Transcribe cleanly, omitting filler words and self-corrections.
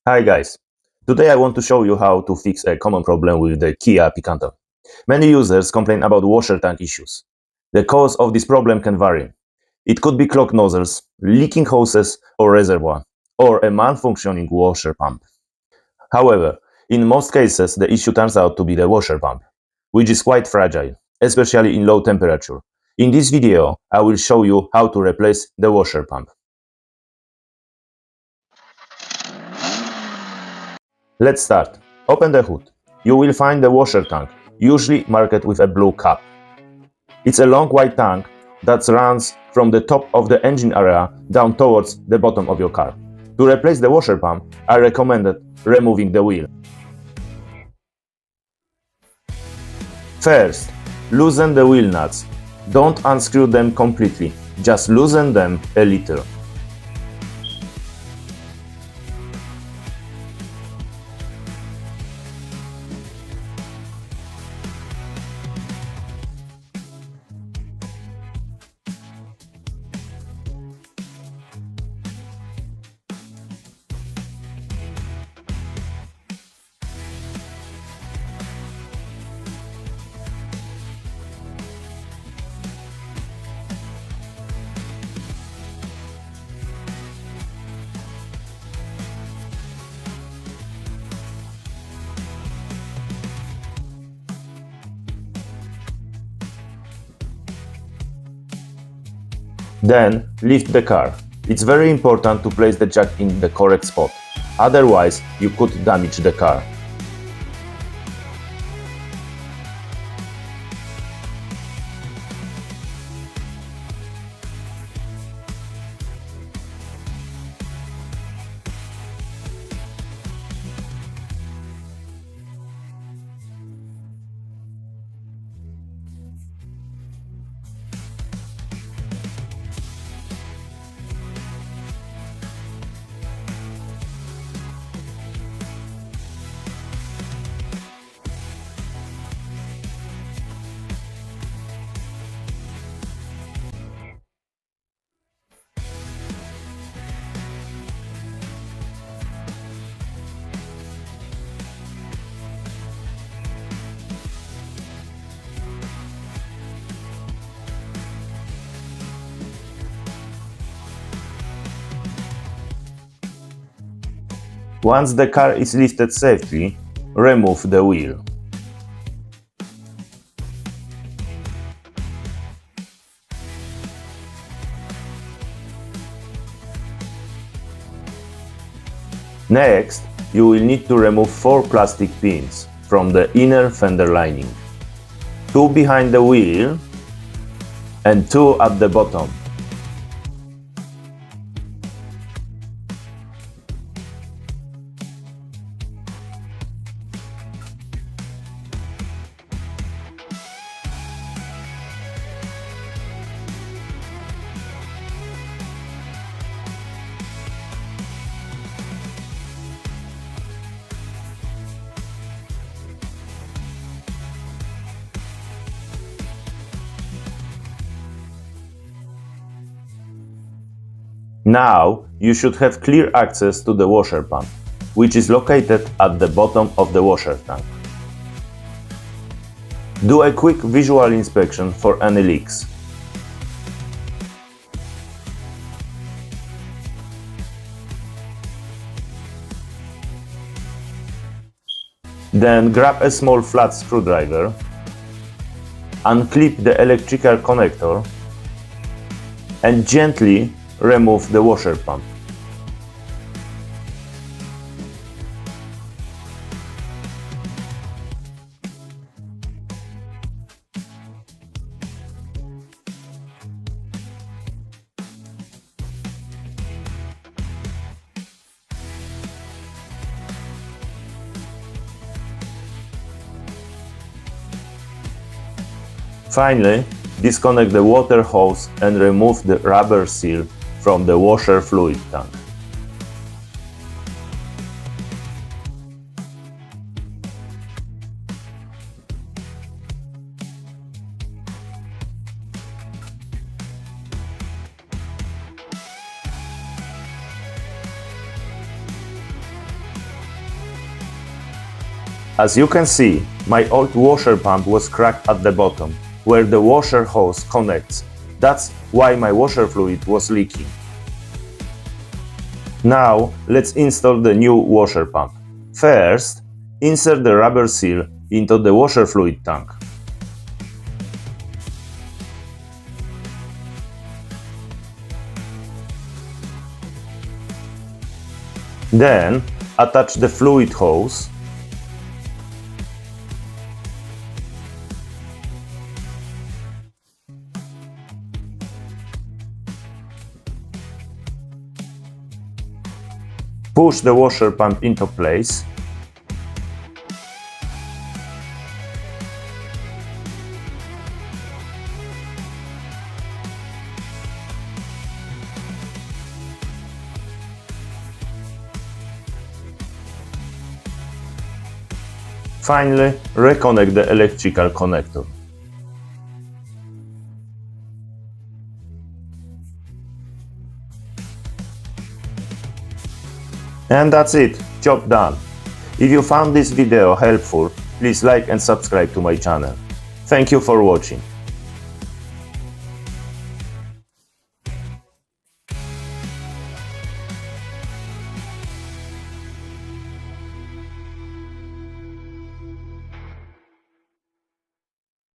Hi guys, today I want to show you how to fix a common problem with the Kia Picanto. Many users complain about washer tank issues. The cause of this problem can vary. It could be clogged nozzles, leaking hoses or reservoir, or a malfunctioning washer pump. However, in most cases the issue turns out to be the washer pump, which is quite fragile, especially in low temperature. In this video, I will show you how to replace the washer pump. Let's start. Open the hood. You will find the washer tank, usually marked with a blue cap. It's a long white tank that runs from the top of the engine area down towards the bottom of your car. To replace the washer pump, I recommended removing the wheel. First, loosen the wheel nuts. Don't unscrew them completely, just loosen them a little. Then, lift the car. It's very important to place the jack in the correct spot, otherwise you could damage the car. Once the car is lifted safely, remove the wheel. Next, you will need to remove 4 plastic pins from the inner fender lining. 2 behind the wheel and 2 at the bottom. Now you should have clear access to the washer pump, which is located at the bottom of the washer tank. Do a quick visual inspection for any leaks. Then grab a small flat screwdriver, unclip the electrical connector and gently remove the washer pump. Finally, disconnect the water hose and remove the rubber seal from the washer fluid tank. As you can see, my old washer pump was cracked at the bottom, where the washer hose connects. That's why my washer fluid was leaking. Now, let's install the new washer pump. First, insert the rubber seal into the washer fluid tank. Then, attach the fluid hose. Push the washer pump into place. Finally, reconnect the electrical connector. And that's it, job done. If you found this video helpful, please like and subscribe to my channel. Thank you for watching.